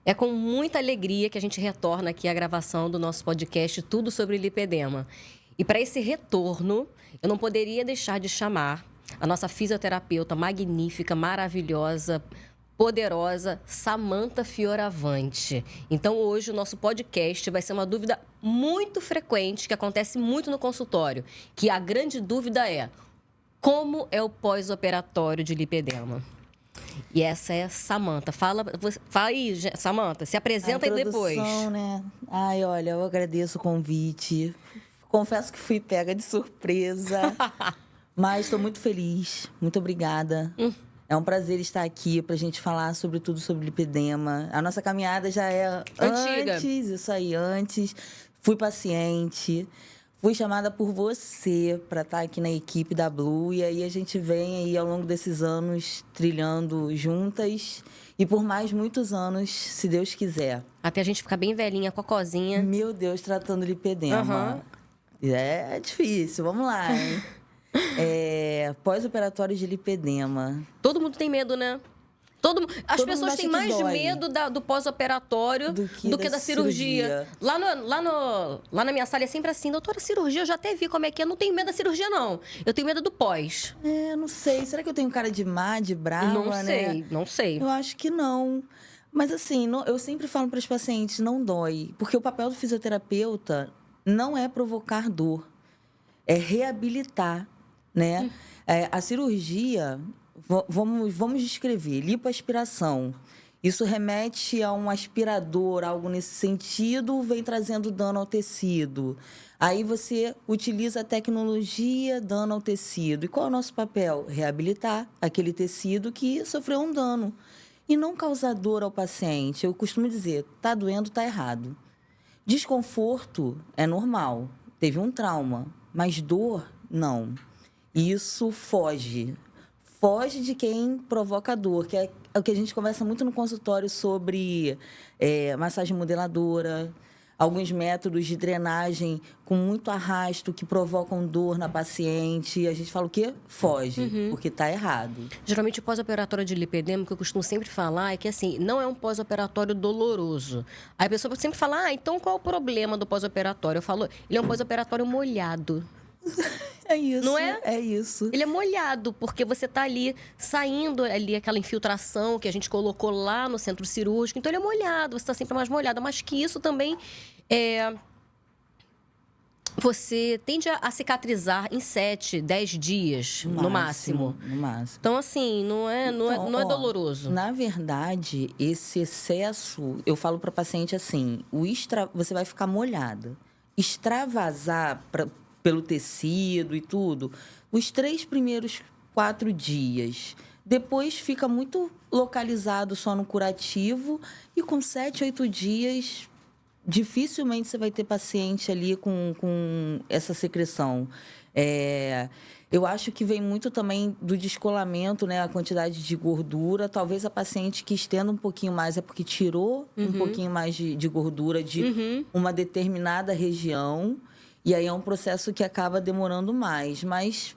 É com muita alegria que a gente retorna aqui à gravação do nosso podcast Tudo sobre Lipedema. E para esse retorno, eu não poderia deixar de chamar a nossa fisioterapeuta magnífica, maravilhosa, poderosa, Samantha Fioravante. Então, hoje, o nosso podcast vai ser uma dúvida muito frequente, que acontece muito no consultório, que a grande dúvida é: como é o pós-operatório de lipedema? E essa é a Samantha. Fala aí, Samantha, se apresenta aí depois. Né? Ai, olha, eu agradeço o convite. Confesso que fui pega de surpresa, mas estou muito feliz. Muito obrigada. É um prazer estar aqui para a gente falar sobre tudo sobre lipedema. A nossa caminhada já é antiga. Antes. Fui paciente. Fui chamada por você para estar aqui na equipe da Blue, e aí a gente vem aí ao longo desses anos trilhando juntas e por mais muitos anos, se Deus quiser. Até a gente ficar bem velhinha, cocozinha. Meu Deus, tratando lipedema. É difícil, vamos lá, hein? Pós-operatório de lipedema. Todo mundo tem medo, né? As pessoas têm mais medo do pós-operatório do que da cirurgia. Lá na minha sala é sempre assim: doutora, cirurgia, eu já até vi como é que é. Eu não tenho medo da cirurgia, não. Eu tenho medo do pós. Não sei. Será que eu tenho cara de má, de brava, Não sei. Eu acho que não. Mas assim, eu sempre falo para os pacientes, não dói. Porque o papel do fisioterapeuta não é provocar dor. É reabilitar, né? A cirurgia... Vamos descrever. Lipoaspiração. Isso remete a um aspirador, algo nesse sentido, vem trazendo dano ao tecido. Aí você utiliza a tecnologia dano ao tecido. E qual é o nosso papel? Reabilitar aquele tecido que sofreu um dano. E não causar dor ao paciente. Eu costumo dizer, tá doendo, tá errado. Desconforto é normal. Teve um trauma. Mas dor, não. Isso foge de quem provoca dor, que é o que a gente conversa muito no consultório sobre massagem modeladora, alguns métodos de drenagem com muito arrasto que provocam dor na paciente. A gente fala o quê? Foge, porque está errado. Geralmente o pós-operatório de lipedema, que eu costumo sempre falar, é que assim, não é um pós-operatório doloroso. Aí a pessoa sempre fala, então qual é o problema do pós-operatório? Eu falo, ele é um pós-operatório molhado. É isso, não é? É isso. Ele é molhado, porque você está ali, saindo ali aquela infiltração que a gente colocou lá no centro cirúrgico. Então, ele é molhado, você está sempre mais molhada. Mas que isso também você tende a cicatrizar em 7, 10 dias, no máximo. No máximo. Então, assim, não é doloroso. Na verdade, esse excesso, eu falo para a paciente assim, você vai ficar molhada. Extravasar pelo tecido e tudo, os 3 primeiros 4 dias. Depois fica muito localizado só no curativo e com 7, 8 dias, dificilmente você vai ter paciente ali com essa secreção. Eu acho que vem muito também do descolamento, né? A quantidade de gordura. Talvez a paciente que estenda um pouquinho mais é porque tirou um pouquinho mais de gordura de uma determinada região. E aí é um processo que acaba demorando mais, mas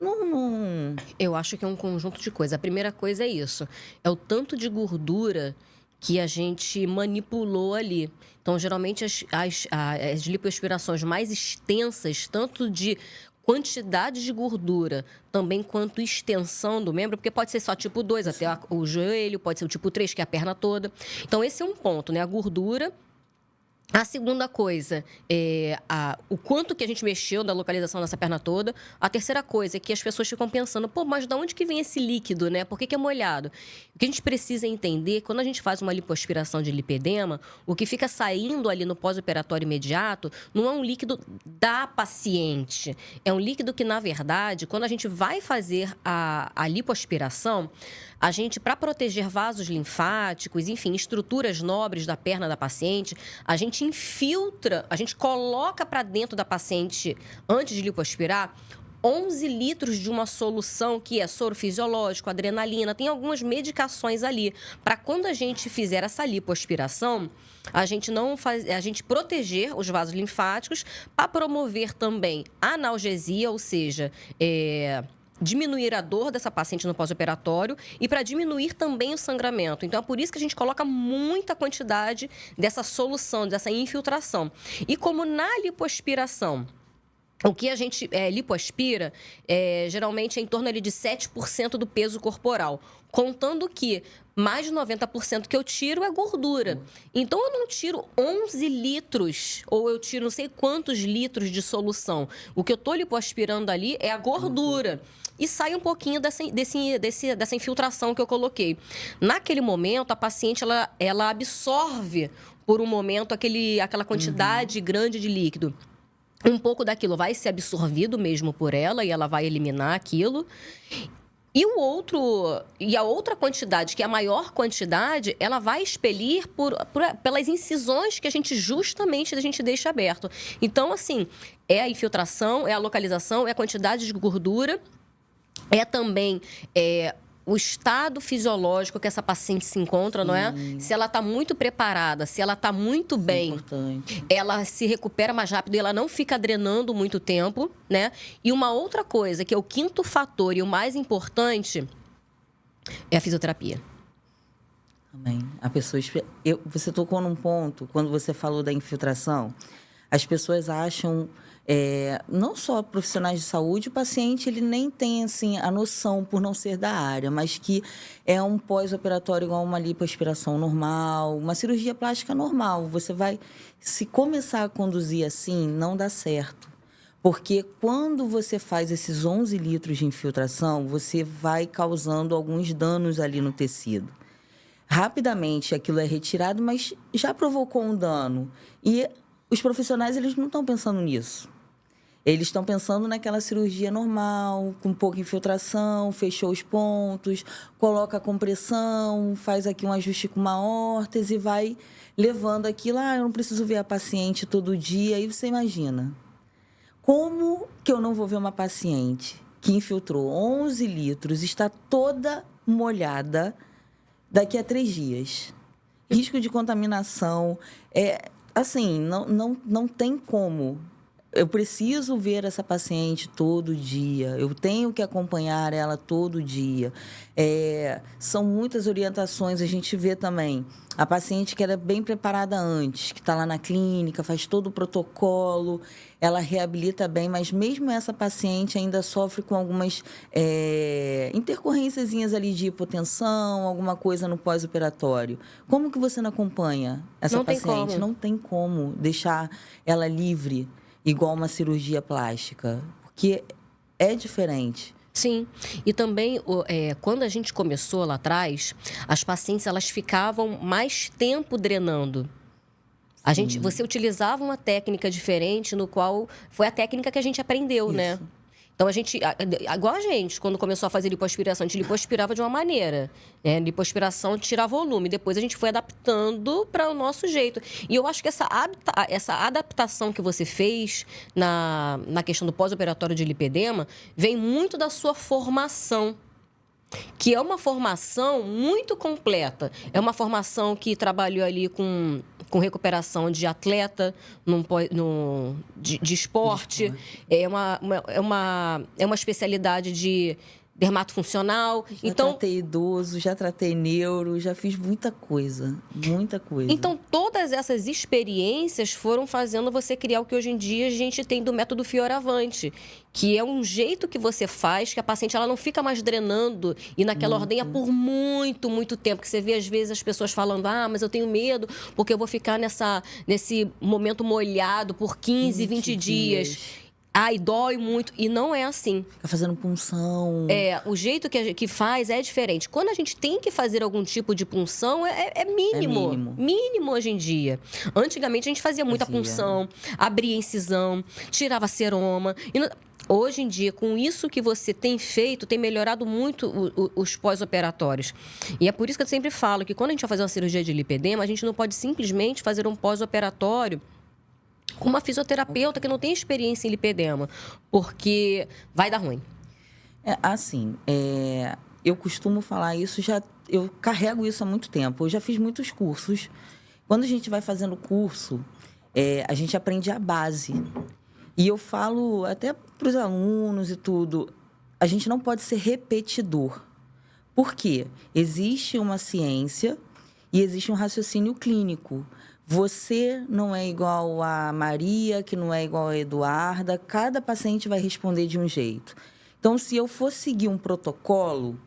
não... Eu acho que é um conjunto de coisas. A primeira coisa é isso, é o tanto de gordura que a gente manipulou ali. Então, geralmente, as lipoaspirações mais extensas, tanto de quantidade de gordura, também quanto extensão do membro, porque pode ser só tipo 2, até o joelho, pode ser o tipo 3, que é a perna toda. Então, esse é um ponto, né? A gordura. A segunda coisa é o quanto que a gente mexeu na localização dessa perna toda. A terceira coisa é que as pessoas ficam pensando, mas de onde que vem esse líquido, né? Por que é molhado? O que a gente precisa entender, quando a gente faz uma lipoaspiração de lipedema, o que fica saindo ali no pós-operatório imediato não é um líquido da paciente. É um líquido que, na verdade, quando a gente vai fazer a lipoaspiração, a gente, para proteger vasos linfáticos, enfim, estruturas nobres da perna da paciente, a gente infiltra, a gente coloca para dentro da paciente, antes de lipoaspirar, 11 litros de uma solução que é soro fisiológico, adrenalina, tem algumas medicações ali, para quando a gente fizer essa lipoaspiração, a gente proteger os vasos linfáticos, para promover também analgesia, ou seja, diminuir a dor dessa paciente no pós-operatório e para diminuir também o sangramento. Então, é por isso que a gente coloca muita quantidade dessa solução, dessa infiltração. E como na lipoaspiração, o que a gente lipoaspira, geralmente é em torno ali de 7% do peso corporal. Contando que mais de 90% que eu tiro é gordura. Então, eu não tiro 11 litros, ou eu tiro não sei quantos litros de solução. O que eu estou lipoaspirando ali é a gordura. E sai um pouquinho dessa infiltração que eu coloquei. Naquele momento, a paciente ela absorve, por um momento, aquela quantidade grande de líquido. Um pouco daquilo vai ser absorvido mesmo por ela e ela vai eliminar aquilo. E a outra quantidade, que é a maior quantidade, ela vai expelir pelas incisões que a gente deixa aberto. Então, assim, é a infiltração, é a localização, é a quantidade de gordura, é também o estado fisiológico que essa paciente se encontra, não é? Se ela está muito preparada, se ela está muito bem, ela se recupera mais rápido e ela não fica drenando muito tempo, né? E uma outra coisa, que é o quinto fator e o mais importante, é a fisioterapia. Também. Você tocou num ponto, quando você falou da infiltração, as pessoas acham... não só profissionais de saúde, o paciente ele nem tem assim, a noção, por não ser da área, mas que é um pós-operatório igual uma lipoaspiração normal, uma cirurgia plástica normal. Você vai, se começar a conduzir assim, não dá certo. Porque quando você faz esses 11 litros de infiltração, você vai causando alguns danos ali no tecido. Rapidamente aquilo é retirado, mas já provocou um dano. E os profissionais eles não estão pensando nisso. Eles estão pensando naquela cirurgia normal, com pouca infiltração, fechou os pontos, coloca a compressão, faz aqui um ajuste com uma órtese e vai levando aquilo. Eu não preciso ver a paciente todo dia. Aí você imagina, como que eu não vou ver uma paciente que infiltrou 11 litros, está toda molhada daqui a 3 dias? Risco de contaminação. Assim, não tem como. Eu preciso ver essa paciente todo dia, eu tenho que acompanhar ela todo dia. São muitas orientações, a gente vê também a paciente que era bem preparada antes, que está lá na clínica, faz todo o protocolo, ela reabilita bem, mas mesmo essa paciente ainda sofre com algumas intercorrênciazinhas ali de hipotensão, alguma coisa no pós-operatório. Como que você não acompanha essa paciente? Não tem como deixar ela livre, igual uma cirurgia plástica, porque é diferente. Sim, e também quando a gente começou lá atrás, as pacientes elas ficavam mais tempo drenando. Você utilizava uma técnica diferente, no qual foi a técnica que a gente aprendeu, né? Então, igual a gente, quando começou a fazer lipoaspiração, a gente lipoaspirava de uma maneira. Né? Lipoaspiração tira volume. Depois a gente foi adaptando para o nosso jeito. E eu acho que essa adaptação que você fez na questão do pós-operatório de lipedema vem muito da sua formação, que é uma formação muito completa. É uma formação que trabalhou ali com recuperação de atleta de esporte. É uma especialidade de dermatofuncional. Já tratei idoso, já tratei neuro, já fiz muita coisa, muita coisa. Então, todas essas experiências foram fazendo você criar o que hoje em dia a gente tem do método Fioravante, que é um jeito que você faz que a paciente ela não fica mais drenando e naquela ordenha por muito, muito tempo. Que você vê, às vezes, as pessoas falando, mas eu tenho medo porque eu vou ficar nesse momento molhado por 15, 20 dias. E dói muito. E não é assim. Fica fazendo punção. O jeito que faz é diferente. Quando a gente tem que fazer algum tipo de punção, é mínimo. Mínimo hoje em dia. Antigamente, a gente fazia muita punção, abria incisão, tirava seroma. Hoje em dia, com isso que você tem feito, tem melhorado muito os pós-operatórios. E é por isso que eu sempre falo que quando a gente vai fazer uma cirurgia de lipedema, a gente não pode simplesmente fazer um pós-operatório com uma fisioterapeuta que não tem experiência em lipedema, porque vai dar ruim. Eu costumo falar isso, eu carrego isso há muito tempo. Eu já fiz muitos cursos. Quando a gente vai fazendo curso, a gente aprende a base. E eu falo até para os alunos e tudo, a gente não pode ser repetidor. Por quê? Existe uma ciência e existe um raciocínio clínico. Você não é igual a Maria, que não é igual a Eduarda. Cada paciente vai responder de um jeito. Então, se eu for seguir um protocolo,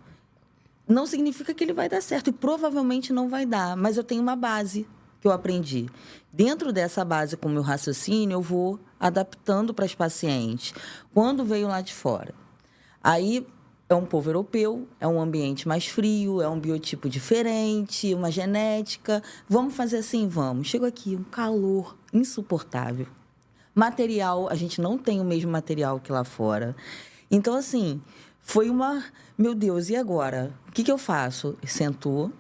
não significa que ele vai dar certo. E provavelmente não vai dar. Mas eu tenho uma base que eu aprendi. Dentro dessa base, com o meu raciocínio, eu vou adaptando para as pacientes. Quando veio lá de fora. Aí, é um povo europeu, é um ambiente mais frio, é um biotipo diferente, uma genética. Vamos fazer assim? Vamos. Chego aqui, um calor insuportável. Material, a gente não tem o mesmo material que lá fora. Então, assim, foi uma... Meu Deus, e agora? O que eu faço? Sentou,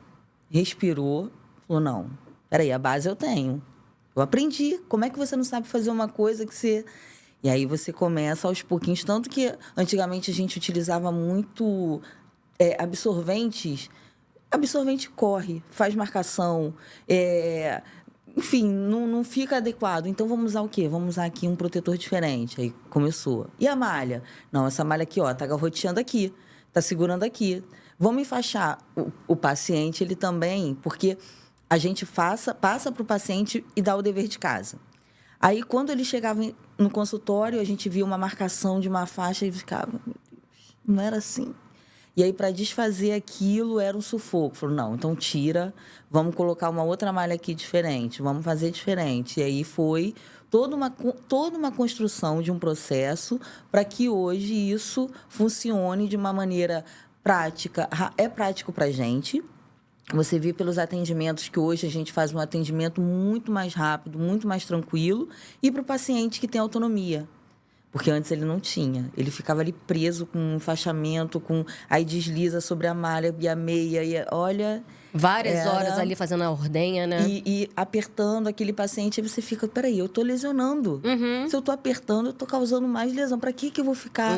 respirou, falou, não, peraí, a base eu tenho. Eu aprendi. Como é que você não sabe fazer uma coisa que você... E aí você começa aos pouquinhos. Tanto que antigamente a gente utilizava muito absorventes. Absorvente corre, faz marcação. Enfim, não fica adequado. Então vamos usar o quê? Vamos usar aqui um protetor diferente. Aí começou. E a malha? Não, essa malha aqui, ó, tá garroteando aqui, tá segurando aqui. Vamos enfaixar o paciente, ele também, porque a gente passa para o paciente e dá o dever de casa. Aí, quando ele chegava no consultório, a gente via uma marcação de uma faixa e ficava, meu Deus, não era assim. E aí, para desfazer aquilo, era um sufoco. Falou, não, então tira, vamos colocar uma outra malha aqui diferente, vamos fazer diferente. E aí foi toda uma construção de um processo para que hoje isso funcione de uma maneira prática. É prático para a gente. Você vê pelos atendimentos que hoje a gente faz um atendimento muito mais rápido, muito mais tranquilo, e para o paciente que tem autonomia. Porque antes ele não tinha. Ele ficava ali preso com um enfaixamento, aí desliza sobre a malha e a meia, e olha... Várias horas ali fazendo a ordenha, né? E apertando aquele paciente, aí você fica, peraí, eu tô lesionando. Se eu tô apertando, eu tô causando mais lesão. Para que eu vou ficar...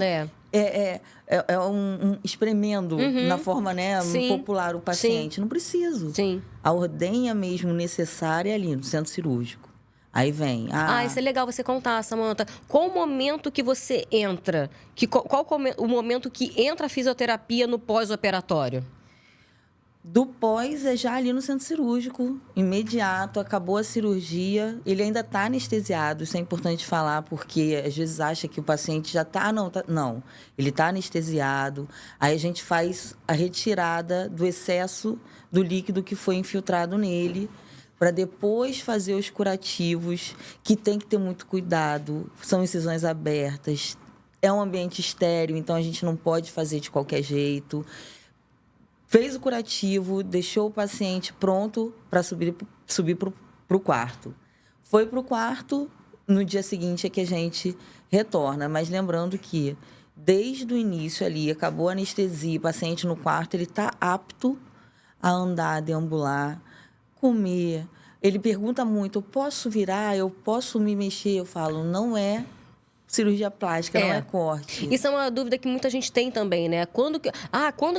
espremendo na forma, né, popular o paciente. Não preciso. Sim. A ordenha mesmo necessária é ali no centro cirúrgico. Aí vem... isso é legal você contar, Samanta. Qual o momento que você entra? Qual o momento que entra a fisioterapia no pós-operatório? Do pós é já ali no centro cirúrgico, imediato, acabou a cirurgia, ele ainda está anestesiado, isso é importante falar, porque às vezes acha que o paciente já está, não, ele está anestesiado, aí a gente faz a retirada do excesso do líquido que foi infiltrado nele, para depois fazer os curativos, que tem que ter muito cuidado, são incisões abertas, é um ambiente estéril, então a gente não pode fazer de qualquer jeito. Fez o curativo, deixou o paciente pronto para subir para o quarto. Foi para o quarto, no dia seguinte é que a gente retorna. Mas lembrando que, desde o início ali, acabou a anestesia, o paciente no quarto, ele está apto a andar, deambular, comer. Ele pergunta muito, eu posso virar, eu posso me mexer? Eu falo, não é cirurgia plástica, não é corte. Isso é uma dúvida que muita gente tem também, né? Quando que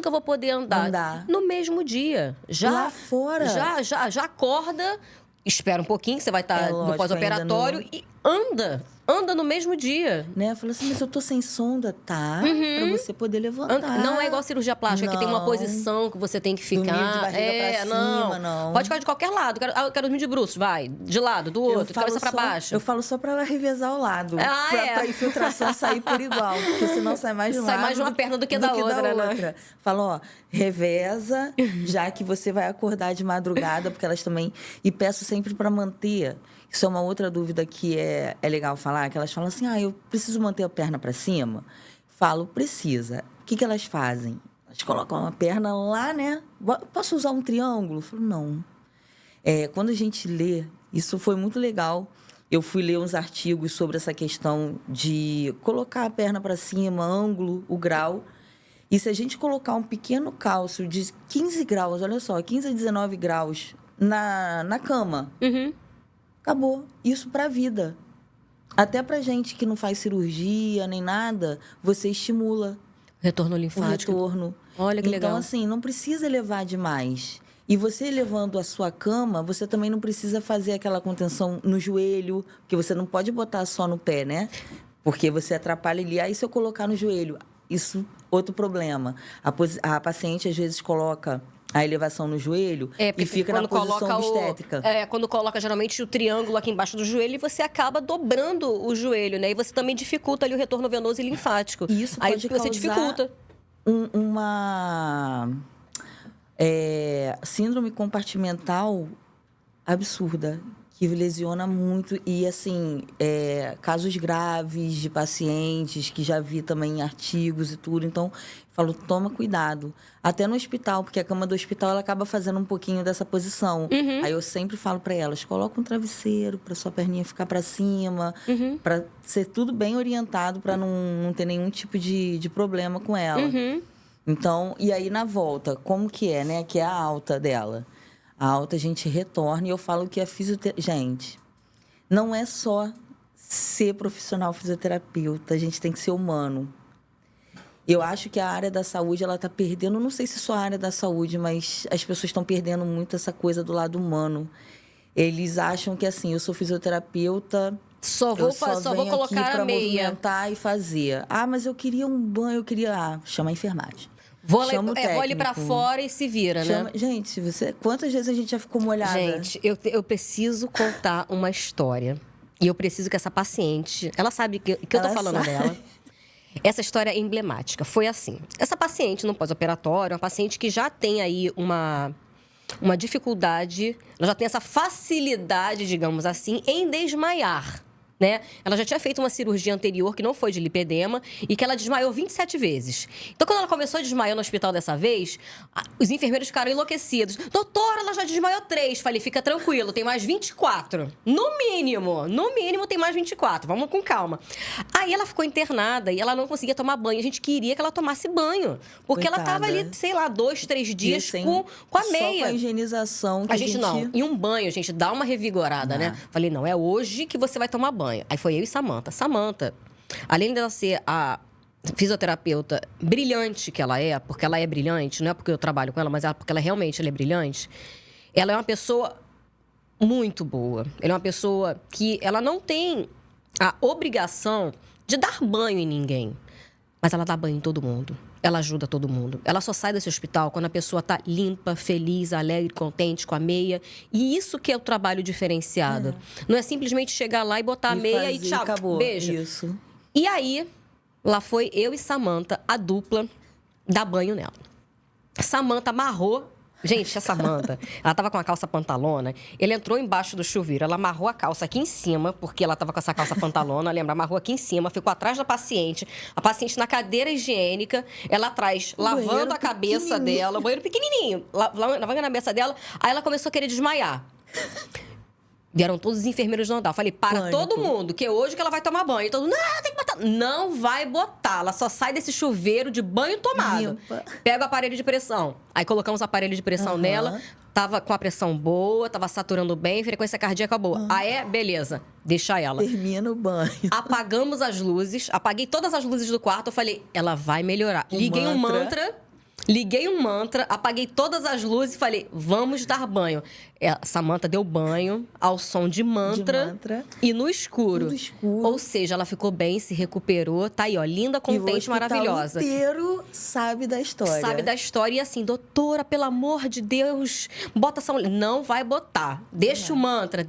eu vou poder andar? No mesmo dia. Lá fora. Já acorda, espera um pouquinho, que você vai estar no pós-operatório e anda. Anda no mesmo dia. Né? Falou assim, mas eu tô sem sonda, tá? Pra você poder levantar. Não é igual cirurgia plástica, que tem uma posição que você tem que ficar. Dormir de barriga pra cima, não. Pode ficar de qualquer lado. Eu quero dormir de bruços, vai. De lado, do outro, de cabeça pra baixo. Eu falo só pra ela revezar o lado. Pra infiltração sair por igual. Porque senão sai mais de um lado. Sai mais de uma perna do que da outra, né? Fala, ó, reveza, já que você vai acordar de madrugada, porque elas também... E peço sempre pra manter... Isso é uma outra dúvida que é legal falar, que elas falam assim, eu preciso manter a perna para cima. Falo, precisa. O que elas fazem? Elas colocam uma perna lá, né? Posso usar um triângulo? Eu falo, não. Quando a gente lê, isso foi muito legal. Eu fui ler uns artigos sobre essa questão de colocar a perna para cima, ângulo, o grau. E se a gente colocar um pequeno cálcio de 15 graus, olha só, 15 a 19 graus na cama... Acabou. Isso para a vida. Até para gente que não faz cirurgia nem nada, você estimula. Retorno linfático. O retorno. Olha que legal. Então, assim, não precisa elevar demais. E você elevando a sua cama, você também não precisa fazer aquela contenção no joelho, porque você não pode botar só no pé, né? Porque você atrapalha ali. Aí, se eu colocar no joelho, isso, outro problema. A paciente, às vezes, coloca a elevação no joelho e fica na posição obstétrica. Quando coloca, geralmente, o triângulo aqui embaixo do joelho, você acaba dobrando o joelho, né? E você também dificulta ali o retorno venoso e linfático. Isso pode Aí você dificulta. Uma síndrome compartimental absurda, que lesiona muito. E, assim, casos graves de pacientes, que já vi também em artigos e tudo. Então, falo, toma cuidado. Até no hospital, porque a cama do hospital, ela acaba fazendo um pouquinho dessa posição. Aí eu sempre falo para elas, coloca um travesseiro para sua perninha ficar para cima, para ser tudo bem orientado, para não ter nenhum tipo de problema com ela. Então, e aí na volta, como que é, né? Que é a alta dela. A alta a gente retorna e eu falo que a fisioterapia... Gente, não é só ser profissional fisioterapeuta, a gente tem que ser humano. Eu acho que a área da saúde, ela está perdendo, não sei se só a área da saúde, mas as pessoas estão perdendo muito essa coisa do lado humano. Eles acham que, assim, eu sou fisioterapeuta, só vou colocar a meia. Movimentar e fazer. Ah, mas eu queria um banho, chama a enfermagem. Vou ali pra fora e se vira, né? Gente, quantas vezes a gente já ficou molhada? Gente, eu preciso contar uma história. E eu preciso que essa paciente... Ela sabe que eu tô falando dela. Essa história é emblemática. Foi assim. Essa paciente no pós-operatório, uma paciente que já tem aí uma dificuldade... Ela já tem essa facilidade, digamos assim, em desmaiar. Né? Ela já tinha feito uma cirurgia anterior, que não foi de lipedema, e que ela desmaiou 27 vezes. Então, quando ela começou a desmaiar no hospital dessa vez, os enfermeiros ficaram enlouquecidos. Doutora, ela já desmaiou 3. Falei, fica tranquilo, tem mais 24. No mínimo tem mais 24. Vamos com calma. Aí ela ficou internada e ela não conseguia tomar banho. A gente queria que ela tomasse banho. Porque ela tava ali, sei lá, 2, 3 dias com a meia. Só com a higienização. A gente não. E um banho, a gente dá uma revigorada, né? Falei, não, é hoje que você vai tomar banho. Aí foi eu e Samanta. Samanta, além dela ser a fisioterapeuta brilhante que ela é, porque ela é brilhante, não é porque eu trabalho com ela, mas porque ela realmente é brilhante, ela é uma pessoa muito boa. Ela é uma pessoa que ela não tem a obrigação de dar banho em ninguém, mas ela dá banho em todo mundo. Ela ajuda todo mundo. Ela só sai desse hospital quando a pessoa tá limpa, feliz, alegre, contente, com a meia. E isso que é o trabalho diferenciado. Não é simplesmente chegar lá e botar a meia e tchau, acabou. Beijo. Isso. E aí, lá foi eu e Samanta, a dupla, dar banho nela. Samanta amarrou... Gente, a Samanta, ela tava com a calça pantalona, ele entrou embaixo do chuveiro, ela amarrou a calça aqui em cima, porque ela tava com essa calça pantalona, lembra? Amarrou aqui em cima, ficou atrás da paciente, a paciente na cadeira higiênica, ela atrás, lavando a cabeça dela, o banheiro pequenininho, lavando a cabeça dela, aí ela começou a querer desmaiar. Vieram todos os enfermeiros no andar. Falei, para todo mundo, que é hoje que ela vai tomar banho. Todo mundo, não, tem que botar. Não vai botar. Ela só sai desse chuveiro de banho tomado. Pega o aparelho de pressão. Aí colocamos o aparelho de pressão nela. Tava com a pressão boa, tava saturando bem, frequência cardíaca boa. Aí, beleza, deixa ela. Termina o banho. Apagamos as luzes, apaguei todas as luzes do quarto. Eu falei, ela vai melhorar. Liguei um mantra, apaguei todas as luzes e falei, vamos dar banho. Samanta deu banho ao som de mantra e no escuro. Tudo escuro. Ou seja, ela ficou bem, se recuperou. Tá aí, ó, linda, contente, maravilhosa. O inteiro sabe da história. Sabe da história. E assim, doutora, pelo amor de Deus, bota essa mulher. Não vai botar. Deixa o mantra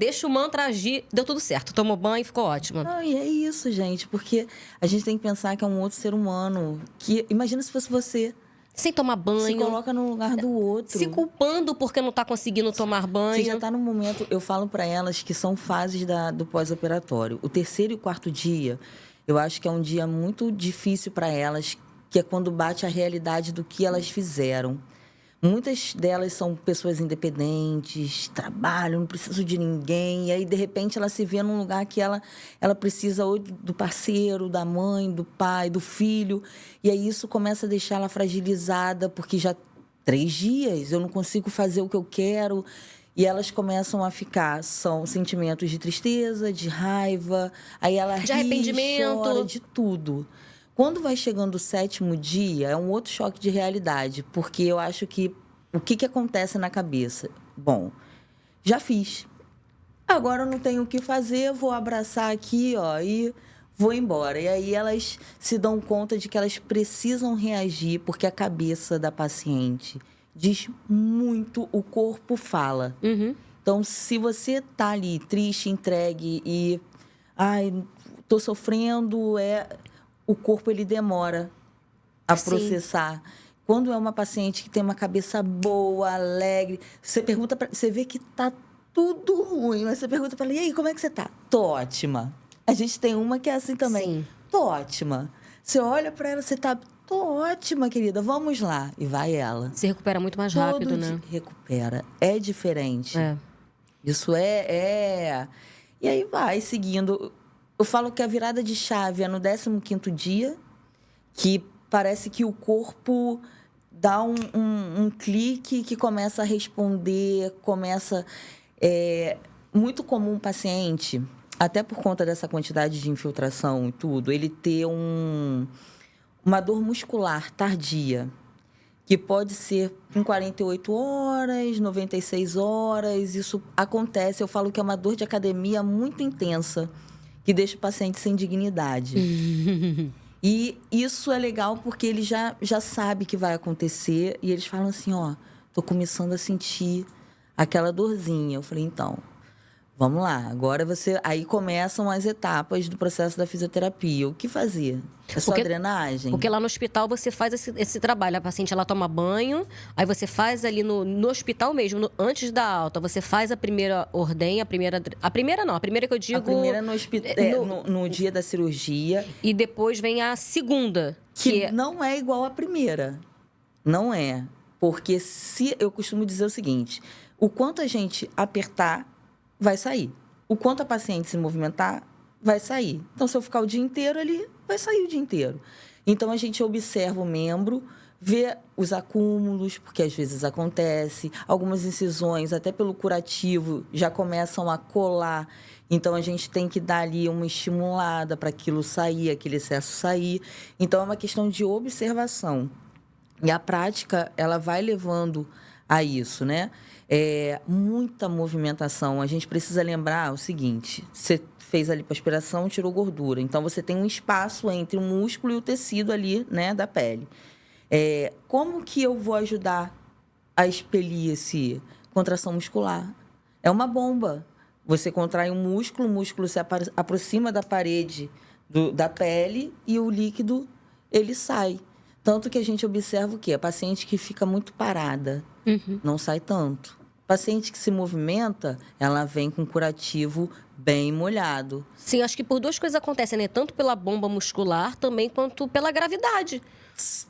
agir. Deu tudo certo. Tomou banho e ficou ótima. Não, e é isso, gente. Porque a gente tem que pensar que é um outro ser humano. Que, imagina se fosse você. Sem tomar banho. Se coloca no lugar do outro. Se culpando porque não está conseguindo tomar banho. Você já está no momento... Eu falo para elas que são fases do pós-operatório. O 3º e 4º dia, eu acho que é um dia muito difícil para elas, que é quando bate a realidade do que elas fizeram. Muitas delas são pessoas independentes, trabalham, não precisam de ninguém. E aí, de repente, ela se vê num lugar que ela precisa ou do parceiro, da mãe, do pai, do filho. E aí isso começa a deixar ela fragilizada, porque já 3 dias eu não consigo fazer o que eu quero. E elas começam a ficar, são sentimentos de tristeza, de raiva. Aí ela ri, arrependimento, chora, de tudo. Quando vai chegando o 7º dia, é um outro choque de realidade, porque eu acho que o que acontece na cabeça? Bom, já fiz. Agora eu não tenho o que fazer, vou abraçar aqui, ó, e vou embora. E aí elas se dão conta de que elas precisam reagir, porque a cabeça da paciente diz muito, o corpo fala. Uhum. Então, se você tá ali triste, entregue e... Ai, tô sofrendo, o corpo ele demora a Sim. processar. Quando é uma paciente que tem uma cabeça boa, alegre, você pergunta você vê que tá tudo ruim, mas você pergunta para ela: "E aí, como é que você tá?" "Tô ótima." A gente tem uma que é assim também. Sim. "Tô ótima." Você olha para ela, você tá: "Tô ótima, querida, vamos lá." E vai ela. Se recupera muito mais rápido, Todo né? dia recupera. É diferente. É. Isso E aí vai seguindo. Eu falo que a virada de chave é no 15º dia, que parece que o corpo dá um clique que começa a responder, começa... muito comum um paciente, até por conta dessa quantidade de infiltração e tudo, ele ter uma dor muscular tardia, que pode ser em 48 horas, 96 horas. Isso acontece. Eu falo que é uma dor de academia muito intensa, que deixa o paciente sem dignidade. E isso é legal porque ele já sabe que vai acontecer. E eles falam assim, ó, tô começando a sentir aquela dorzinha. Eu falei, então, vamos lá. Agora você... Aí começam as etapas do processo da fisioterapia. O que fazer? É só drenagem? Porque lá no hospital você faz esse trabalho. A paciente, ela toma banho, aí você faz ali no hospital mesmo, antes da alta, você faz a primeira ordenha, a primeira que eu digo... A primeira no dia da cirurgia. E depois vem a segunda. Que não é igual à primeira. Não é. Porque eu costumo dizer o seguinte, o quanto a gente apertar, vai sair. O quanto a paciente se movimentar, vai sair. Então, se eu ficar o dia inteiro ali, vai sair o dia inteiro. Então, a gente observa o membro, vê os acúmulos, porque às vezes acontece. Algumas incisões, até pelo curativo, já começam a colar. Então, a gente tem que dar ali uma estimulada para aquilo sair, aquele excesso sair. Então, é uma questão de observação. E a prática, ela vai levando a isso, né? Muita movimentação. A gente precisa lembrar o seguinte, você fez a lipoaspiração, tirou gordura. Então, você tem um espaço entre o músculo e o tecido ali, né, da pele. Como que eu vou ajudar a expelir esse contração muscular? É uma bomba. Você contrai o músculo se aproxima da parede da pele e o líquido, ele sai. Tanto que a gente observa o quê? A paciente que fica muito parada, não sai tanto. Paciente que se movimenta, ela vem com curativo bem molhado. Sim, acho que por duas coisas acontecem, né? Tanto pela bomba muscular, também quanto pela gravidade.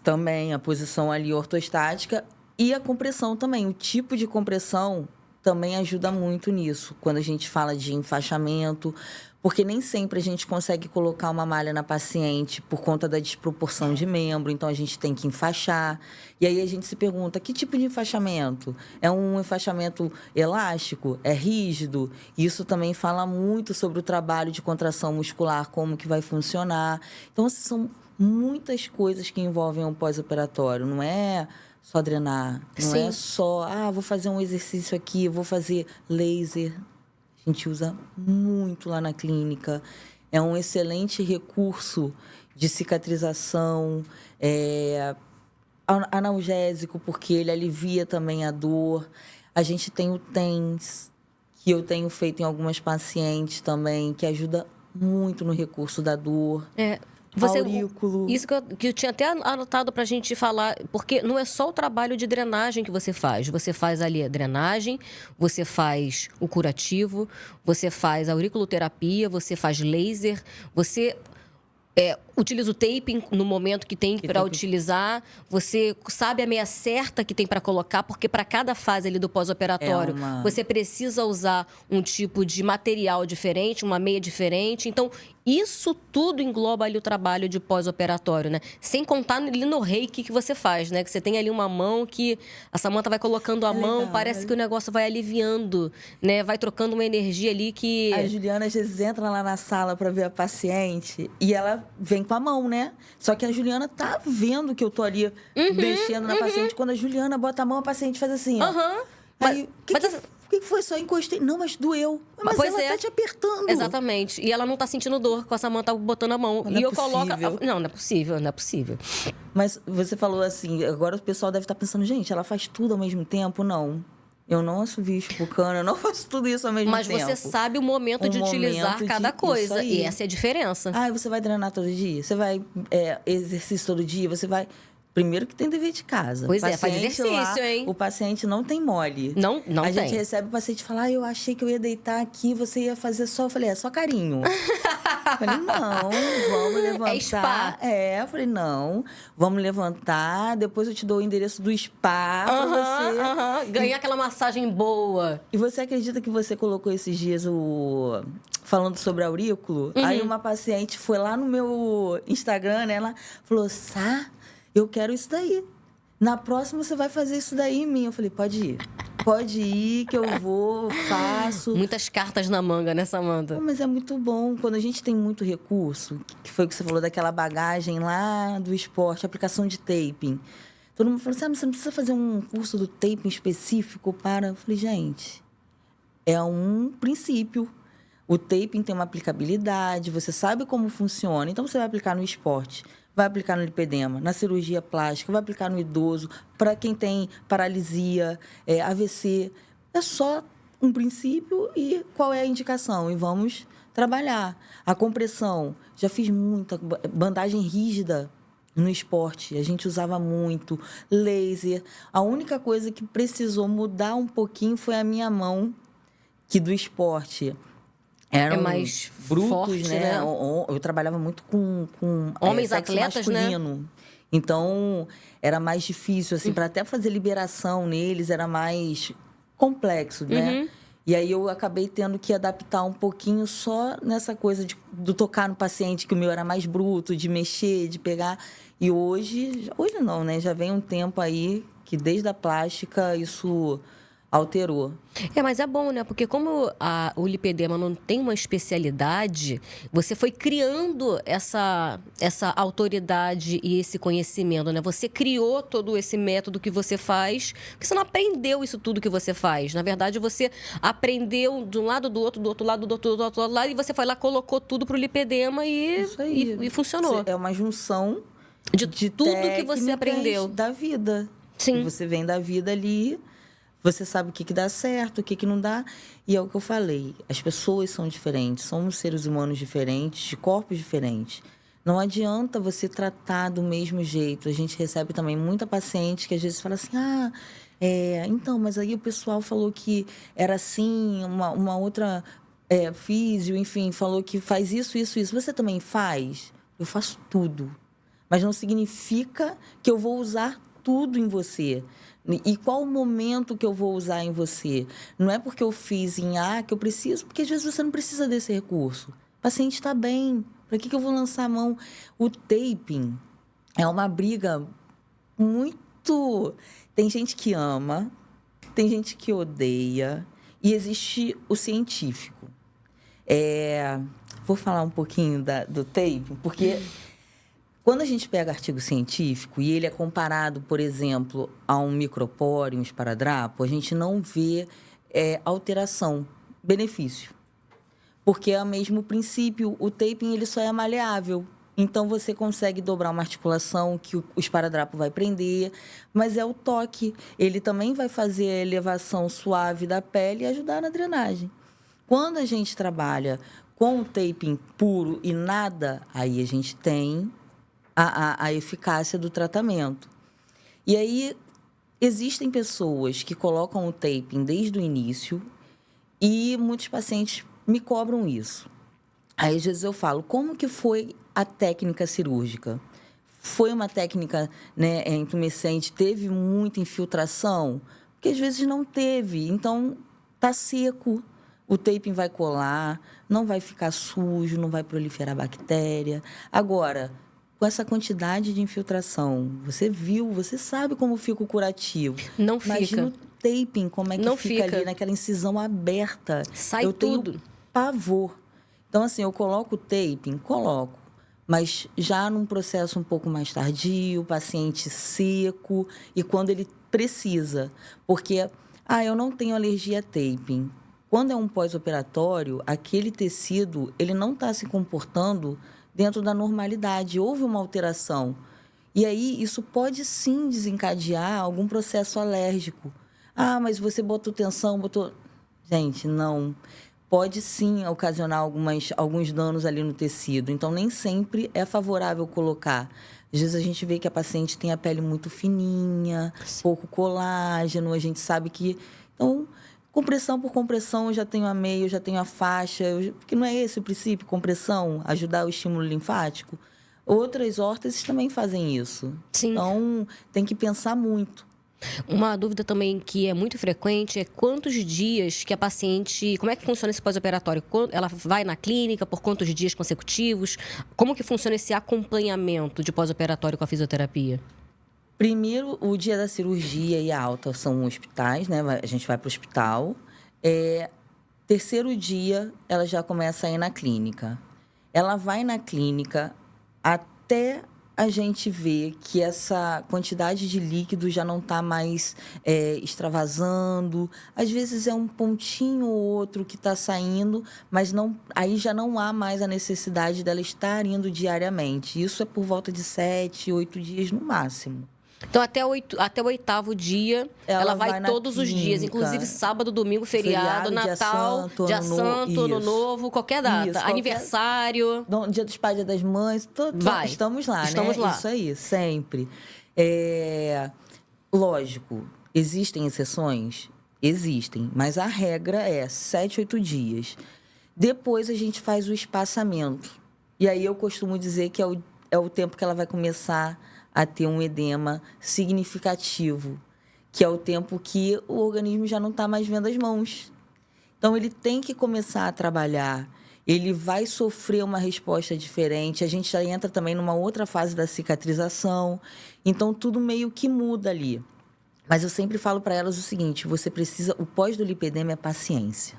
Também a posição ali ortostática e a compressão também. O tipo de compressão também ajuda muito nisso, quando a gente fala de enfaixamento, porque nem sempre a gente consegue colocar uma malha na paciente por conta da desproporção de membro, então a gente tem que enfaixar. E aí a gente se pergunta, que tipo de enfaixamento? É um enfaixamento elástico? É rígido? Isso também fala muito sobre o trabalho de contração muscular, como que vai funcionar. Então, são muitas coisas que envolvem o pós-operatório, não é só drenar, não é só, vou fazer um exercício aqui, vou fazer laser. A gente usa muito lá na clínica. É um excelente recurso de cicatrização, analgésico, porque ele alivia também a dor. A gente tem o TENS, que eu tenho feito em algumas pacientes também, que ajuda muito no recurso da dor. Aurículo. Isso que eu tinha até anotado pra gente falar, porque não é só o trabalho de drenagem que você faz. Você faz ali a drenagem, você faz o curativo, você faz a auriculoterapia, você faz laser, você utiliza o taping no momento que tem para utilizar, você sabe a meia certa que tem para colocar, porque para cada fase ali do pós-operatório, você precisa usar um tipo de material diferente, uma meia diferente. Então, isso tudo engloba ali o trabalho de pós-operatório, né? Sem contar ali no reiki que você faz, né? Que você tem ali uma mão que a Samantha vai colocando a mão, parece que o negócio vai aliviando, né? Vai trocando uma energia ali que... A Juliana, às vezes, entra lá na sala para ver a paciente e ela vem com a mão, né? Só que a Juliana tá vendo que eu tô ali mexendo na paciente. Quando a Juliana bota a mão, a paciente faz assim, ó. Aí, O que foi? Só encostei. Não, mas doeu. Mas Pois ela tá te apertando. Exatamente. E ela não tá sentindo dor com a Samanta botando a mão. Não e é eu coloco. possível. Não, não é possível, não é possível. Mas você falou assim, agora o pessoal deve estar pensando, gente, ela faz tudo ao mesmo tempo? Não. Eu não assovio espocando, eu não faço tudo isso ao mesmo Mas tempo. você sabe o momento de utilizar cada coisa. E essa é a diferença. Ah, você vai treinar todo dia? Você vai exercício todo dia? Você vai... Primeiro que tem dever de casa. Pois é, faz exercício, lá, hein? O paciente não tem mole. Não tem. A gente recebe o paciente e fala, eu achei que eu ia deitar aqui, você ia fazer só... Eu falei, só carinho. Eu falei, não, vamos levantar. É spa. Eu falei, não, vamos levantar, depois eu te dou o endereço do spa pra você. Ganhar aquela massagem boa. E você acredita que você colocou esses dias falando sobre aurículo? Aí uma paciente foi lá no meu Instagram, né? Ela falou, Sá, eu quero isso daí. Na próxima você vai fazer isso daí em mim. Eu falei, pode ir. Pode ir, que eu vou, faço. Muitas cartas na manga, né, Samanta? Mas é muito bom. Quando a gente tem muito recurso, que foi o que você falou daquela bagagem lá do esporte, aplicação de taping. Todo mundo falou assim, você não precisa fazer um curso do taping específico para... Eu falei, gente, é um princípio. O taping tem uma aplicabilidade, você sabe como funciona. Então, você vai aplicar no esporte, vai aplicar no lipedema, na cirurgia plástica, vai aplicar no idoso, para quem tem paralisia, AVC. É só um princípio e qual é a indicação. E vamos trabalhar. A compressão, já fiz muita bandagem rígida no esporte. A gente usava muito. Laser. A única coisa que precisou mudar um pouquinho foi a minha mão, que do esporte... Eram mais brutos, forte, né? Eu trabalhava muito com homens sexo atletas, masculino. né? Então, era mais difícil, assim, para até fazer liberação neles, era mais complexo, né? E aí eu acabei tendo que adaptar um pouquinho só nessa coisa do tocar no paciente, que o meu era mais bruto, de mexer, de pegar. E hoje não, né? Já vem um tempo aí que desde a plástica isso alterou. Mas é bom, né? Porque como o lipedema não tem uma especialidade, você foi criando essa autoridade e esse conhecimento, né? Você criou todo esse método que você faz, porque você não aprendeu isso tudo que você faz. Na verdade, você aprendeu de um lado, do outro lado, do outro lado, e você foi lá, colocou tudo pro lipedema e funcionou. É uma junção de tudo que você aprendeu. Da vida. Sim. Você vem da vida ali... Você sabe o que dá certo, o que não dá. E é o que eu falei. As pessoas são diferentes. Somos seres humanos diferentes, de corpos diferentes. Não adianta você tratar do mesmo jeito. A gente recebe também muita paciente que às vezes fala assim... então, mas aí o pessoal falou que era assim, uma outra físio, enfim, falou que faz isso. Você também faz? Eu faço tudo. Mas não significa que eu vou usar tudo em você. E qual o momento que eu vou usar em você? Não é porque eu fiz em A que eu preciso, porque às vezes você não precisa desse recurso. O paciente está bem. Para que eu vou lançar a mão? O taping é uma briga muito... Tem gente que ama, tem gente que odeia, e existe o científico. Vou falar um pouquinho do taping, porque... Quando a gente pega artigo científico e ele é comparado, por exemplo, a um micropóreo, um esparadrapo, a gente não vê alteração, benefício. Porque é o mesmo princípio, o taping ele só é maleável. Então, você consegue dobrar uma articulação que o esparadrapo vai prender, mas é o toque. Ele também vai fazer a elevação suave da pele e ajudar na drenagem. Quando a gente trabalha com o taping puro e nada, aí a gente tem... A eficácia do tratamento. E aí, existem pessoas que colocam o taping desde o início e muitos pacientes me cobram isso. Aí, às vezes, eu falo, como que foi a técnica cirúrgica? Foi uma técnica, né, intumescente? Teve muita infiltração? Porque, às vezes, não teve. Então, tá seco. O taping vai colar, não vai ficar sujo, não vai proliferar bactéria. Agora... Com essa quantidade de infiltração, você viu, você sabe como fica o curativo. Não fica. Imagina o taping, como é que não fica ali, naquela incisão aberta. Sai eu tudo. Tenho pavor. Então, assim, eu coloco o taping, mas já num processo um pouco mais tardio, paciente seco, e quando ele precisa. Porque Eu não tenho alergia a taping. Quando é um pós-operatório, aquele tecido, ele não está se comportando dentro da normalidade. Houve uma alteração. E aí, isso pode sim desencadear algum processo alérgico. Mas você botou tensão, botou... Gente, não. Pode sim ocasionar alguns danos ali no tecido. Então, nem sempre é favorável colocar. Às vezes a gente vê que a paciente tem a pele muito fininha, pouco colágeno, a gente sabe que... Então, compressão por compressão, eu já tenho a meia, eu já tenho a faixa, porque não é esse o princípio, compressão, ajudar o estímulo linfático. Outras órteses também fazem isso. Sim. Então, tem que pensar muito. Uma dúvida também que é muito frequente é quantos dias que a paciente... Como é que funciona esse pós-operatório? Ela vai na clínica por quantos dias consecutivos? Como que funciona esse acompanhamento de pós-operatório com a fisioterapia? Primeiro, o dia da cirurgia e a alta são hospitais, né? A gente vai para o hospital. Terceiro dia, ela já começa a ir na clínica. Ela vai na clínica até a gente ver que essa quantidade de líquido já não está mais extravasando. Às vezes é um pontinho ou outro que está saindo, mas não, aí já não há mais a necessidade dela estar indo diariamente. Isso é por volta de 7, 8 dias no máximo. Então, até o 8º dia, ela vai todos os dias, inclusive sábado, domingo, feriado, Natal, dia Santo, Ano Novo, qualquer data, aniversário. Dia dos Pais, Dia das Mães, estamos lá, estamos lá. Isso aí, sempre. Lógico, existem exceções? Existem, mas a regra é 7, 8 dias. Depois a gente faz o espaçamento. E aí eu costumo dizer que é o tempo que ela vai começar a ter um edema significativo, que é o tempo que o organismo já não está mais vendo as mãos. Então, ele tem que começar a trabalhar, ele vai sofrer uma resposta diferente, a gente já entra também numa outra fase da cicatrização, então tudo meio que muda ali. Mas eu sempre falo para elas o seguinte, o pós do lipedema é paciência.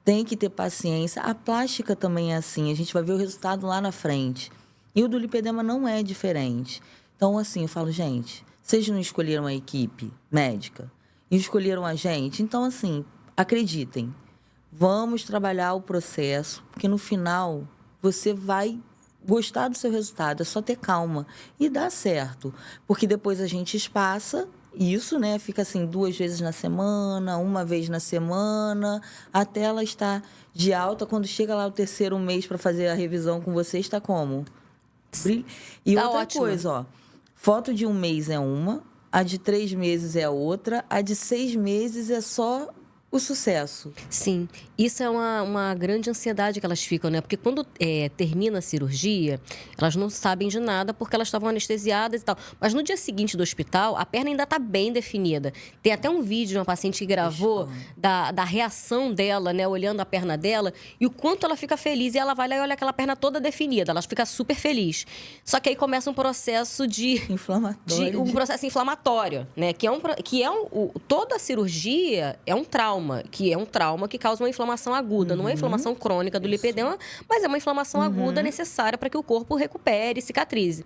Tem que ter paciência. A plástica também é assim, a gente vai ver o resultado lá na frente. E o do lipedema não é diferente. Então, assim, eu falo, gente, vocês não escolheram a equipe médica? Escolheram a gente? Então, assim, acreditem. Vamos trabalhar o processo, porque no final você vai gostar do seu resultado. É só ter calma. E dá certo. Porque depois a gente espaça isso, né? Fica assim 2 vezes na semana, 1 vez na semana, até ela estar de alta. Quando chega lá o 3º mês para fazer a revisão com você, está como? E tá outra ótimo. coisa, foto de 1 mês é uma, a de 3 meses é outra, a de 6 meses é só o sucesso. Sim, isso é uma grande ansiedade que elas ficam, né? Porque quando termina a cirurgia, elas não sabem de nada porque elas estavam anestesiadas e tal. Mas no dia seguinte do hospital, a perna ainda está bem definida. Tem até um vídeo de uma paciente que gravou da reação dela, né? Olhando a perna dela e o quanto ela fica feliz. E ela vai lá e olha aquela perna toda definida. Ela fica super feliz. Só que aí começa um processo inflamatório. Um processo inflamatório, né? Toda a cirurgia é um trauma. Que é um trauma que causa uma inflamação aguda. Não é inflamação crônica do lipedema, mas é uma inflamação aguda necessária para que o corpo recupere e cicatrize.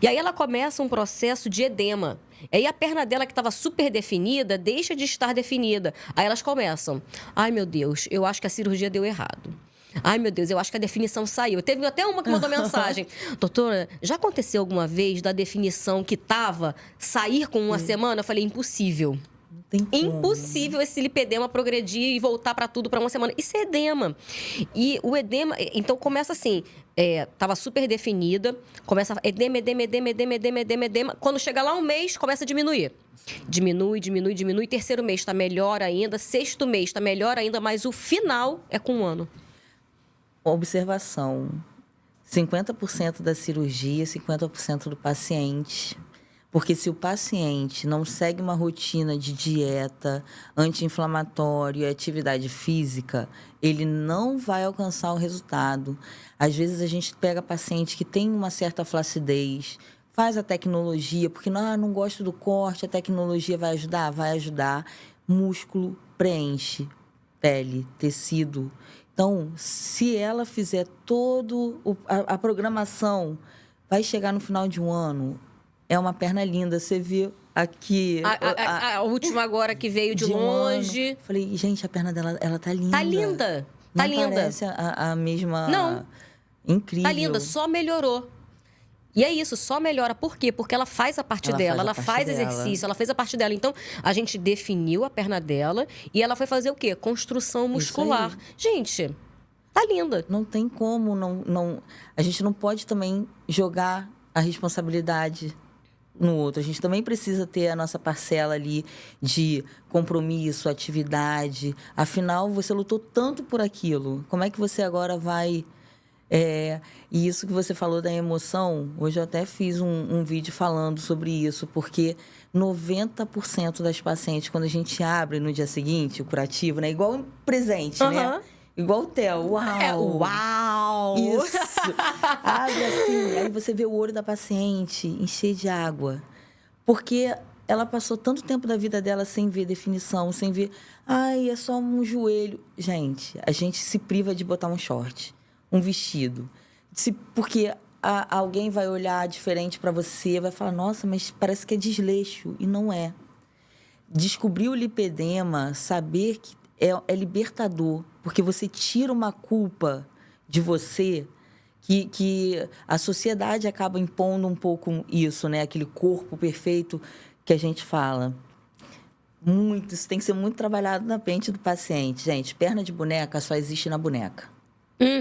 E aí ela começa um processo de edema. E aí a perna dela, que estava super definida, deixa de estar definida. Aí elas começam. Ai, meu Deus, eu acho que a cirurgia deu errado. Ai, meu Deus, eu acho que a definição saiu. Teve até uma que mandou mensagem. Doutora, já aconteceu alguma vez da definição que estava sair com 1 semana? Eu falei, impossível. Impossível esse lipedema progredir e voltar para tudo para 1 semana. Isso é edema. E o edema, então começa assim, tava super definida, começa edema. Quando chega lá 1 mês, começa a diminuir. Diminui. 3º mês está melhor ainda, 6º mês está melhor ainda, mas o final é com 1 ano. Observação: 50% da cirurgia, 50% do paciente. Porque se o paciente não segue uma rotina de dieta, anti-inflamatório e atividade física, ele não vai alcançar o resultado. Às vezes a gente pega paciente que tem uma certa flacidez, faz a tecnologia, porque não gosto do corte, a tecnologia vai ajudar? Vai ajudar. Músculo preenche, pele, tecido. Então, se ela fizer toda a programação, vai chegar no final de 1 ano... É uma perna linda, você vê aqui. A última agora que veio de longe. Falei, gente, a perna dela, ela tá linda. Tá linda. Não Tá linda. parece a mesma... Não. Incrível. Tá linda, só melhorou. E é isso, só melhora. Por quê? Porque ela faz a parte dela, ela faz exercício, ela fez a parte dela. Então, a gente definiu a perna dela e ela foi fazer o quê? Construção muscular. Gente, tá linda. Não tem como, a gente não pode também jogar a responsabilidade no outro. A gente também precisa ter a nossa parcela ali de compromisso, atividade. Afinal, você lutou tanto por aquilo. Como é que você agora vai... E isso que você falou da emoção, hoje eu até fiz um vídeo falando sobre isso, porque 90% das pacientes, quando a gente abre no dia seguinte o curativo, né? Igual um presente, né? Igual o Theo. Uau! Uau! Isso! Abre assim, aí você vê o olho da paciente encher de água. Porque ela passou tanto tempo da vida dela sem ver definição, sem ver... Ai, é só um joelho. Gente, a gente se priva de botar um short, um vestido. Porque alguém vai olhar diferente para você, vai falar, nossa, mas parece que é desleixo. E não é. Descobrir o lipedema, saber que é libertador, porque você tira uma culpa de você que a sociedade acaba impondo um pouco isso, né? Aquele corpo perfeito que a gente fala. Isso tem que ser muito trabalhado na mente do paciente. Gente, perna de boneca só existe na boneca.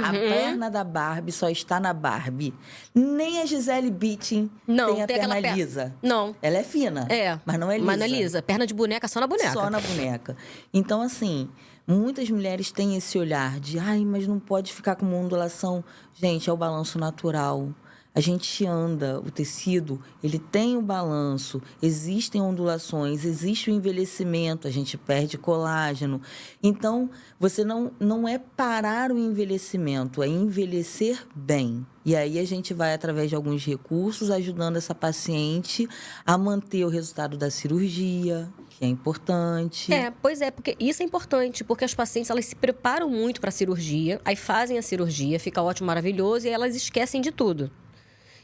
A perna da Barbie só está na Barbie. Nem a Gisele Bündchen tem a perna lisa. Não. Ela é fina, mas não é lisa. Mas não é lisa. Perna de boneca só na boneca. Só na boneca. Então, assim, muitas mulheres têm esse olhar de... Ai, mas não pode ficar com uma ondulação. Gente, é o balanço natural. A gente anda, o tecido, ele tem o balanço, existem ondulações, existe o envelhecimento, a gente perde colágeno. Então, você não é parar o envelhecimento, é envelhecer bem. E aí a gente vai, através de alguns recursos, ajudando essa paciente a manter o resultado da cirurgia, que é importante. Pois é, porque isso é importante, porque as pacientes, elas se preparam muito para a cirurgia, aí fazem a cirurgia, fica ótimo, maravilhoso, e elas esquecem de tudo.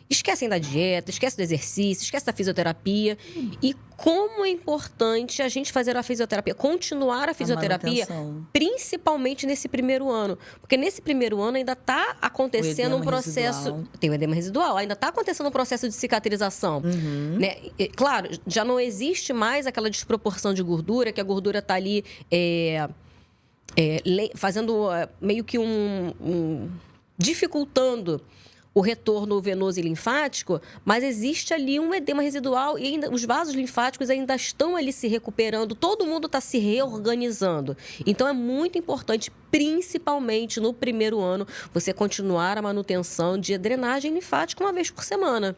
Esquecem da dieta, esquecem do exercício, esquecem da fisioterapia. E como é importante a gente fazer a fisioterapia, continuar a fisioterapia, principalmente nesse primeiro ano. Porque nesse primeiro ano ainda está acontecendo um processo... Residual. Tem o edema residual, ainda está acontecendo um processo de cicatrização. Né? E, claro, já não existe mais aquela desproporção de gordura, que a gordura está ali fazendo meio que dificultando o retorno venoso e linfático, mas existe ali um edema residual e ainda os vasos linfáticos ainda estão ali se recuperando, todo mundo está se reorganizando. Então, é muito importante, principalmente no primeiro ano, você continuar a manutenção de drenagem linfática uma vez por semana.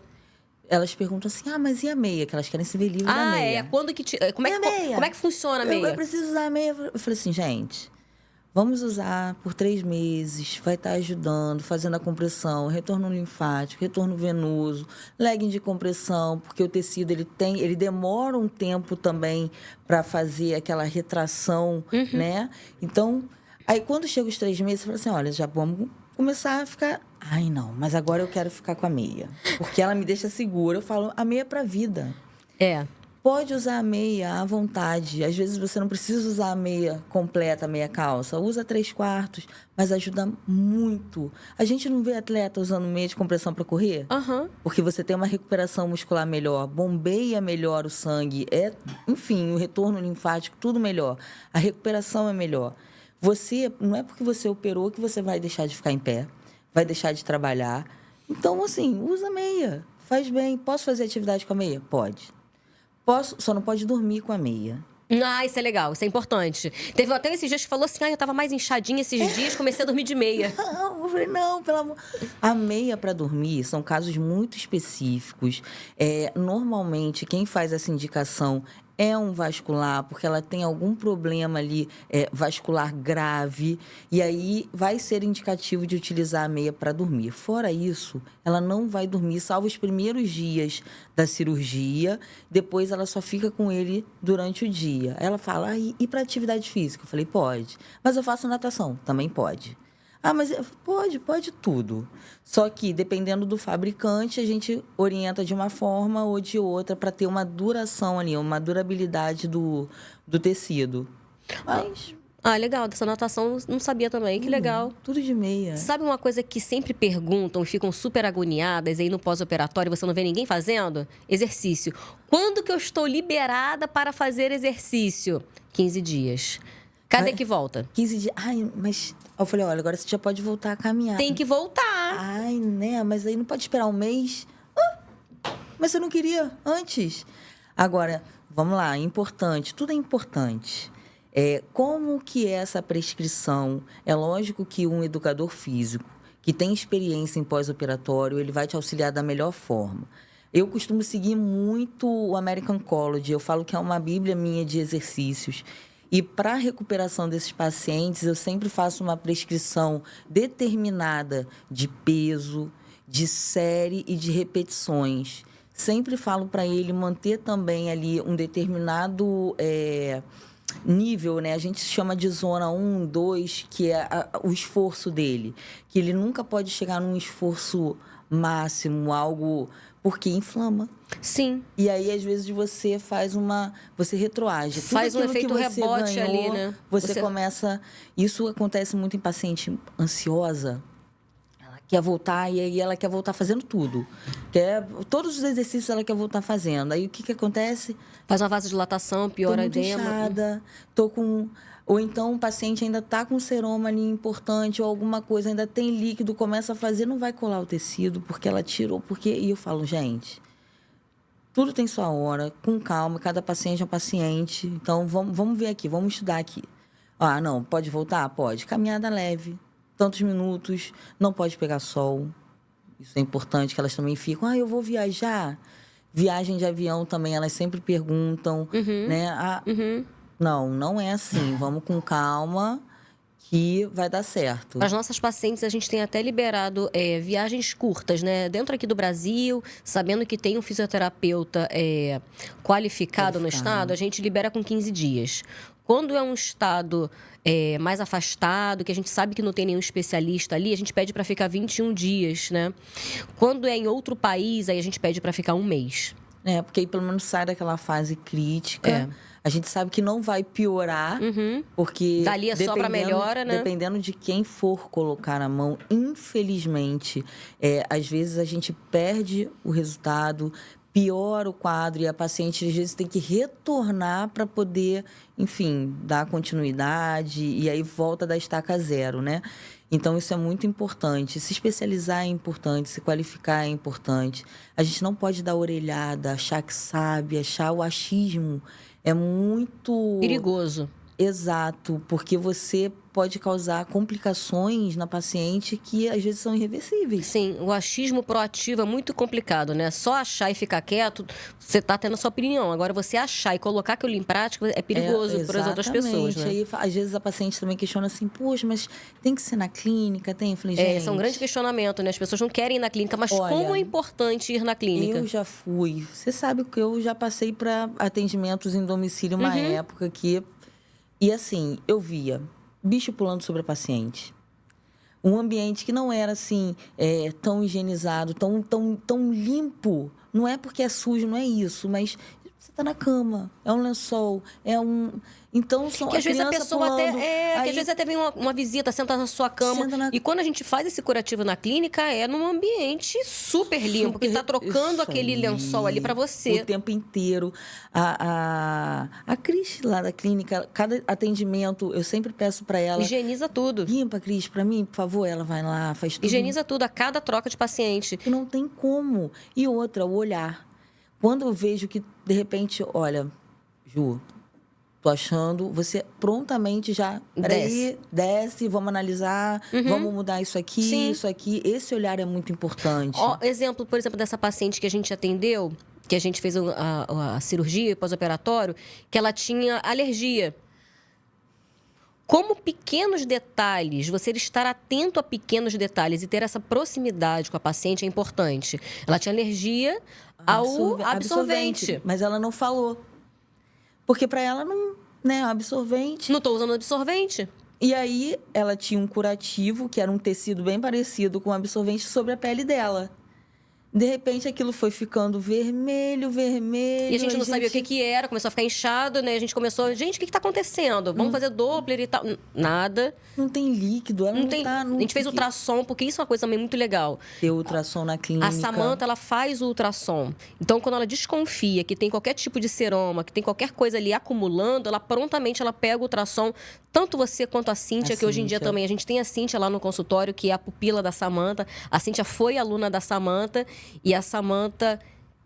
Elas perguntam assim, mas e a meia? Que elas querem se ver livre da meia. Como é que funciona a meia? Eu preciso usar a meia. Eu falei assim, gente... Vamos usar por 3 meses, vai estar ajudando, fazendo a compressão, retorno linfático, retorno venoso, legging de compressão, porque o tecido ele demora um tempo também para fazer aquela retração, né? Então, aí quando chega os 3 meses, você fala assim, olha, já vamos começar a ficar... Ai, não, mas agora eu quero ficar com a meia, porque ela me deixa segura. Eu falo, a meia é para a vida. Pode usar a meia à vontade. Às vezes você não precisa usar a meia completa, a meia calça. Usa 3/4, mas ajuda muito. A gente não vê atleta usando meia de compressão para correr? Porque você tem uma recuperação muscular melhor, bombeia melhor o sangue, enfim, o retorno linfático, tudo melhor. A recuperação é melhor. Não é porque você operou que você vai deixar de ficar em pé, vai deixar de trabalhar. Então, assim, usa meia. Faz bem. Posso fazer atividade com a meia? Pode. Só não pode dormir com a meia. Isso é legal, isso é importante. Teve até esses dias que falou assim, eu tava mais inchadinha esses dias, comecei a dormir de meia. Não, eu falei, não, pelo amor... A meia para dormir são casos muito específicos. Normalmente, quem faz essa indicação é um vascular, porque ela tem algum problema ali vascular grave, e aí vai ser indicativo de utilizar a meia para dormir. Fora isso, ela não vai dormir, salvo os primeiros dias da cirurgia, depois ela só fica com ele durante o dia. Ela fala, e para atividade física? Eu falei, pode. Mas eu faço natação? Também pode. Ah, mas pode tudo. Só que, dependendo do fabricante, a gente orienta de uma forma ou de outra para ter uma duração ali, uma durabilidade do tecido. Mas Legal. Dessa natação eu não sabia também. Que legal. tudo de meia. Sabe uma coisa que sempre perguntam e ficam super agoniadas aí no pós-operatório, você não vê ninguém fazendo? Exercício. Quando que eu estou liberada para fazer exercício? 15 dias. Cadê que volta? 15 dias. Ai, mas... Eu falei, olha, agora você já pode voltar a caminhar. Tem que voltar. Ai, né? Mas aí não pode esperar um mês. Mas você não queria antes. Agora, vamos lá, importante. Tudo é importante. Como que é essa prescrição? É lógico que um educador físico que tem experiência em pós-operatório, ele vai te auxiliar da melhor forma. Eu costumo seguir muito o American College. Eu falo que é uma bíblia minha de exercícios. E para a recuperação desses pacientes, eu sempre faço uma prescrição determinada de peso, de série e de repetições. Sempre falo para ele manter também ali um determinado nível, né? A gente chama de zona 1, 2, que é o esforço dele. Que ele nunca pode chegar num esforço máximo, algo... Porque inflama. Sim. E aí, às vezes, você retroage. Faz um efeito rebote ganhou, ali, né? Você começa... Isso acontece muito em paciente ansiosa. Ela quer voltar e aí ela quer voltar fazendo tudo. Todos os exercícios ela quer voltar fazendo. Aí, o que acontece? Faz uma vasodilatação, piora a edema. Inchada, Ou então o paciente ainda está com seroma ali importante ou alguma coisa, ainda tem líquido, começa a fazer, não vai colar o tecido porque ela tirou. E eu falo, gente, tudo tem sua hora, com calma, cada paciente é um paciente. Então, vamos ver aqui, vamos estudar aqui. Ah, não, pode voltar? Pode. Caminhada leve, tantos minutos, não pode pegar sol. Isso é importante, que elas também ficam, eu vou viajar. Viagem de avião também, elas sempre perguntam, né? Não é assim. Vamos com calma que vai dar certo. Para as nossas pacientes, a gente tem até liberado viagens curtas, né? Dentro aqui do Brasil, sabendo que tem um fisioterapeuta qualificado no estado, a gente libera com 15 dias. Quando é um estado mais afastado, que a gente sabe que não tem nenhum especialista ali, a gente pede para ficar 21 dias, né? Quando é em outro país, aí a gente pede para ficar um mês. Porque aí pelo menos sai daquela fase crítica. A gente sabe que não vai piorar, porque... Dali é só para melhora, né? Dependendo de quem for colocar na mão, infelizmente, às vezes a gente perde o resultado, piora o quadro e a paciente, às vezes, tem que retornar para poder, enfim, dar continuidade e aí volta da estaca zero, né? Então, isso é muito importante. Se especializar é importante, se qualificar é importante. A gente não pode dar orelhada, achar que sabe, achar o achismo. É muito... perigoso. Exato, porque você pode causar complicações na paciente que às vezes são irreversíveis. Sim, o achismo proativo é muito complicado, né? Só achar e ficar quieto, você está tendo a sua opinião. Agora, você achar e colocar aquilo em prática é perigoso para as outras pessoas, né? Aí, às vezes a paciente também questiona assim, poxa, mas tem que ser na clínica? Tem? Eu falei, gente... Esse é um grande questionamento, né? As pessoas não querem ir na clínica, mas olha, como é importante ir na clínica? Eu já fui. Você sabe que eu já passei para atendimentos em domicílio uma época que... E assim, eu via bicho pulando sobre a paciente. Um ambiente que não era assim, tão higienizado, tão limpo. Não é porque é sujo, não é isso, mas você está na cama, é um lençol, Então, são que às vezes a pessoa pulando, que às vezes até vem uma visita, senta na sua cama. E quando a gente faz esse curativo na clínica, é num ambiente super limpo, que está trocando aquele lençol ali para você. O tempo inteiro. A Cris, lá da clínica, cada atendimento, eu sempre peço para ela... higieniza tudo. Limpa, Cris, para mim, por favor. Ela vai lá, faz tudo. Higieniza tudo a cada troca de paciente. E não tem como. E outra, o olhar. Quando eu vejo que, de repente, olha, Ju... tô achando, você prontamente já... Desce, vamos analisar, vamos mudar isso aqui, isso aqui. Esse olhar é muito importante. Exemplo, por exemplo, dessa paciente que a gente atendeu, que a gente fez a cirurgia pós-operatório, que ela tinha alergia. Como pequenos detalhes, você estar atento a pequenos detalhes e ter essa proximidade com a paciente é importante. Ela tinha alergia ao absorvente. Mas ela não falou. Porque para ela não, né, absorvente. Não estou usando absorvente. E aí, ela tinha um curativo, que era um tecido bem parecido com um absorvente, sobre a pele dela. De repente, aquilo foi ficando vermelho. E a gente não sabia o que era, começou a ficar inchado, né? A gente começou, gente, o que tá acontecendo? Vamos fazer Doppler e tal. Nada. Não tem líquido, ela não tem. tá... A gente fez ultrassom, porque isso é uma coisa também muito legal. Ter ultrassom na clínica. A Samantha, ela faz o ultrassom. Então, quando ela desconfia que tem qualquer tipo de seroma, que tem qualquer coisa ali acumulando, ela prontamente pega o ultrassom. Tanto você quanto a Cíntia, que hoje em dia também... A gente tem a Cíntia lá no consultório, que é a pupila da Samantha. A Cíntia foi aluna da Samantha. E a Samantha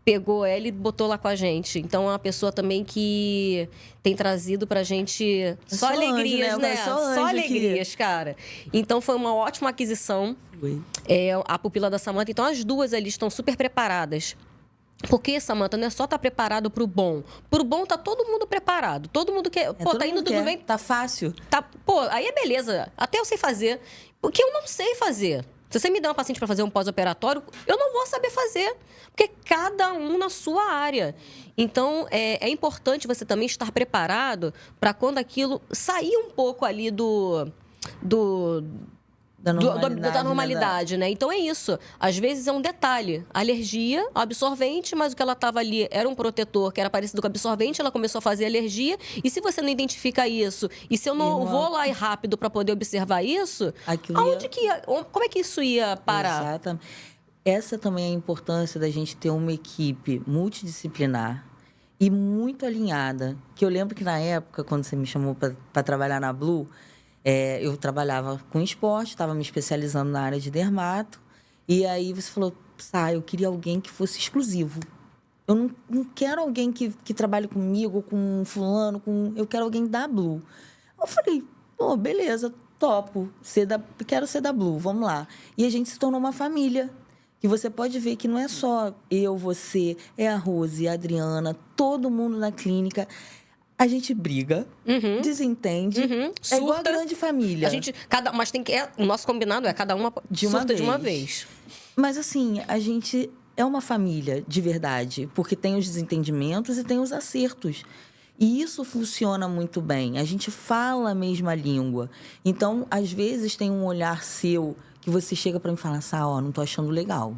pegou ela e botou lá com a gente. Então, é uma pessoa também que tem trazido pra gente só alegrias, né? Só alegrias, cara. Então, foi uma ótima aquisição. A pupila da Samantha. Então, as duas ali estão super preparadas. Porque, Samantha, não é só estar preparado pro bom. Pro bom, tá todo mundo preparado. Todo mundo quer. Pô, tá indo tudo bem. Tá fácil. Pô, aí é beleza. Até eu sei fazer. Porque eu não sei fazer. Se você me der uma paciente para fazer um pós-operatório, eu não vou saber fazer. Porque cada um na sua área. Então, é importante você também estar preparado para quando aquilo sair um pouco ali da normalidade, né? Então é isso. Às vezes é um detalhe. Alergia, absorvente, mas o que ela estava ali era um protetor que era parecido com absorvente, ela começou a fazer alergia. E se você não identifica isso, e se eu não vou lá rápido para poder observar isso, como é que isso ia parar? Exatamente. Essa também é a importância da gente ter uma equipe multidisciplinar e muito alinhada. Que eu lembro que na época, quando você me chamou para trabalhar na Blue, eu trabalhava com esporte, estava me especializando na área de dermato. E aí você falou, eu queria alguém que fosse exclusivo. Eu não quero alguém que trabalhe comigo, com fulano, eu quero alguém da Blue. Eu falei, pô, beleza, topo. Quero ser da Blue, vamos lá. E a gente se tornou uma família. E você pode ver que não é só eu, você, é a Rose, a Adriana, todo mundo na clínica. A gente briga, desentende. É igual a grande família. Mas o nosso combinado é cada uma surta de uma vez. Mas assim, a gente é uma família de verdade, porque tem os desentendimentos e tem os acertos. E isso funciona muito bem. A gente fala a mesma língua. Então, às vezes, tem um olhar seu que você chega para mim e fala assim, não tô achando legal.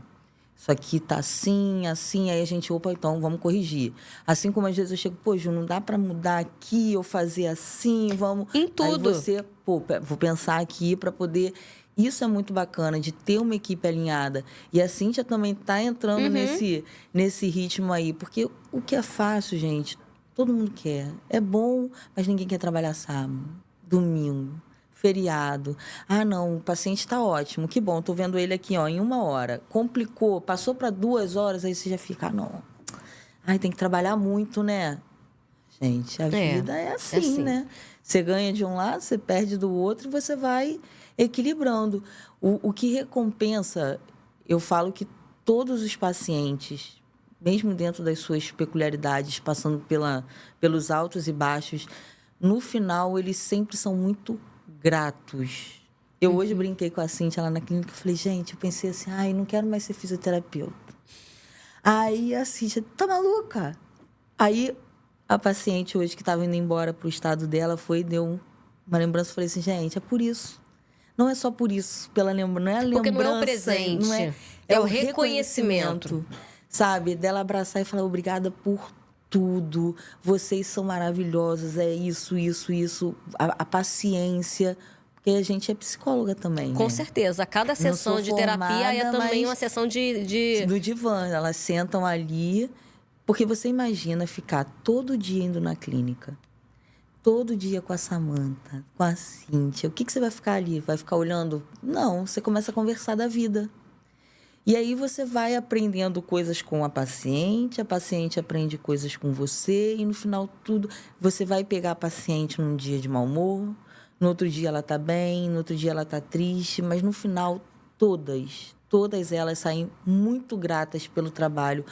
Isso aqui tá assim, assim, aí a gente, então vamos corrigir. Assim como às vezes eu chego, Ju, não dá para mudar aqui ou fazer assim, vamos... Em tudo. Aí você, vou pensar aqui para poder... Isso é muito bacana, de ter uma equipe alinhada. E a Cíntia também tá entrando nesse ritmo aí. Porque o que é fácil, gente, todo mundo quer. É bom, mas ninguém quer trabalhar sábado, domingo, feriado. Não, o paciente está ótimo, que bom, estou vendo ele aqui em 1 hora. Complicou, passou para 2 horas, aí você já fica, tem que trabalhar muito, né? Gente, a vida é assim, né? Você ganha de um lado, você perde do outro e você vai equilibrando. O que recompensa, eu falo que todos os pacientes, mesmo dentro das suas peculiaridades, passando pelos altos e baixos, no final, eles sempre são muito gratos. Eu hoje brinquei com a Cíntia lá na clínica e falei, gente, eu pensei assim, não quero mais ser fisioterapeuta. Aí a Cíntia, tá maluca? Aí a paciente hoje que estava indo embora para o estado dela deu uma lembrança, falei assim, gente, é por isso. Não é só por isso, não é a lembrança. Porque não é o presente, é o reconhecimento. Sabe? Dela abraçar e falar, obrigada por tudo, vocês são maravilhosos, é isso. A paciência, porque a gente é psicóloga também, Com né? certeza. Cada sessão de terapia é também uma sessão do divã. Elas sentam ali, porque você imagina ficar todo dia indo na clínica, todo dia com a Samantha, com a Cíntia. O que você vai ficar ali? Vai ficar olhando? Não, você começa a conversar da vida. E aí você vai aprendendo coisas com a paciente aprende coisas com você, e no final tudo, você vai pegar a paciente num dia de mau humor, no outro dia ela está bem, no outro dia ela está triste, mas no final todas elas saem muito gratas pelo trabalho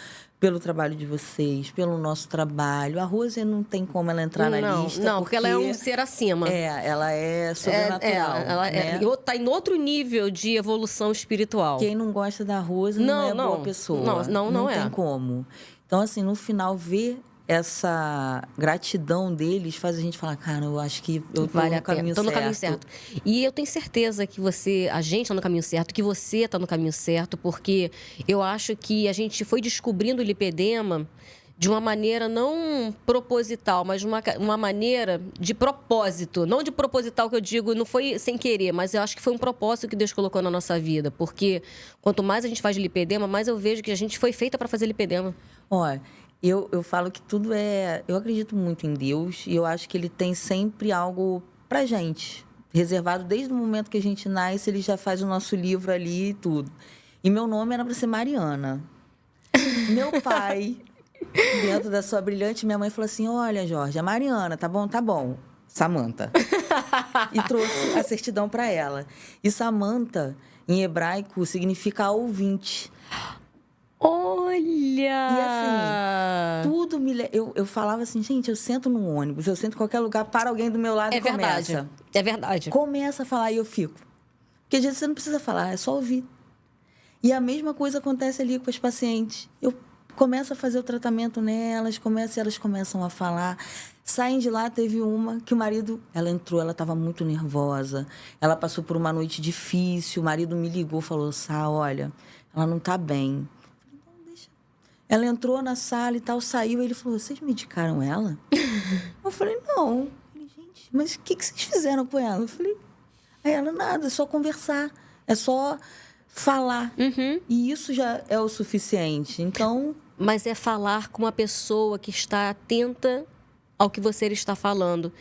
de vocês, pelo nosso trabalho. A Rose não tem como ela entrar na lista. Não, porque ela é um ser acima. Ela é sobrenatural. Ela está em outro nível de evolução espiritual. Quem não gosta da Rose não é boa pessoa. Não tem como. Então, assim, no final, ver essa gratidão deles faz a gente falar, cara, eu acho que eu tô Vale no a pena. caminho Tô no certo. caminho certo. E eu tenho certeza que a gente tá no caminho certo, que você tá no caminho certo, porque eu acho que a gente foi descobrindo o lipedema de uma maneira não proposital, mas de uma maneira de propósito. Não de proposital que eu digo, não foi sem querer, mas eu acho que foi um propósito que Deus colocou na nossa vida. Porque quanto mais a gente faz de lipedema, mais eu vejo que a gente foi feita para fazer lipedema. Olha, eu falo que tudo é... Eu acredito muito em Deus e eu acho que ele tem sempre algo pra gente. Reservado desde o momento que a gente nasce, ele já faz o nosso livro ali e tudo. E meu nome era pra ser Mariana. Meu pai, dentro da sua brilhante, minha mãe falou assim, olha, Jorge, a Mariana, tá bom? Tá bom. Samanta. E trouxe a certidão pra ela. E Samanta, em hebraico, significa ouvinte. Olha! E assim, tudo eu falava assim, gente, eu sento no ônibus, eu sento em qualquer lugar, para alguém do meu lado É e verdade. começa. É verdade. Começa a falar e eu fico. Porque às vezes você não precisa falar, é só ouvir. E a mesma coisa acontece ali com as pacientes. Eu começo a fazer o tratamento nelas, elas começam a falar. Saem de lá, teve uma que o marido... Ela entrou, ela estava muito nervosa. Ela passou por uma noite difícil. O marido me ligou, falou, Sá, olha, ela não está bem. Ela entrou na sala e tal, saiu. Ele falou, vocês medicaram ela? Eu falei, não. Eu falei, gente, mas o que vocês fizeram com ela? Eu falei, aí ela, nada, é só conversar. É só falar. Uhum. E isso já é o suficiente. Então... Mas é falar com uma pessoa que está atenta ao que você está falando.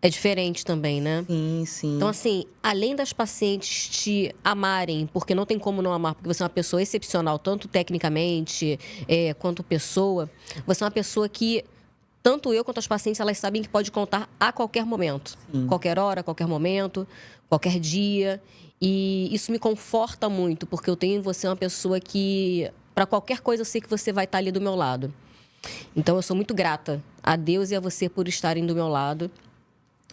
É diferente também, né? Sim, sim. Então, assim, além das pacientes te amarem, porque não tem como não amar, porque você é uma pessoa excepcional, tanto tecnicamente quanto pessoa, você é uma pessoa que, tanto eu quanto as pacientes, elas sabem que pode contar a qualquer momento. Sim. Qualquer hora, qualquer momento, qualquer dia. E isso me conforta muito, porque eu tenho em você uma pessoa que, para qualquer coisa, eu sei que você vai estar ali do meu lado. Então, eu sou muito grata a Deus e a você por estarem do meu lado.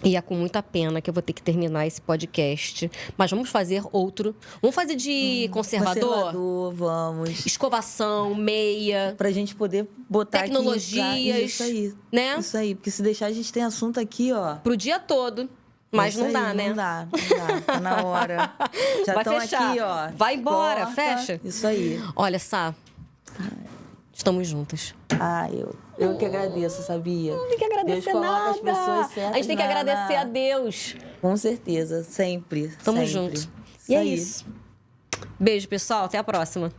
E é com muita pena que eu vou ter que terminar esse podcast. Mas vamos fazer outro. Vamos fazer de conservador? Vamos. Escovação, meia. Pra gente poder botar Tecnologias, aqui... Isso aí. Né? Isso aí. Porque se deixar, a gente tem assunto aqui, ó. Pro dia todo. Mas Isso não aí, dá, né? Não dá. Tá na hora. Já Vai estão fechar. aqui, ó. Vai embora, Corta. fecha. Isso aí. Olha, Sá. Estamos juntas. Eu que agradeço, sabia? Não tem que agradecer Deus coloca nada. as pessoas certas A gente tem que agradecer a Deus. Com certeza, sempre. Tamo sempre. junto. Isso E é aí. isso. Beijo, pessoal. Até a próxima.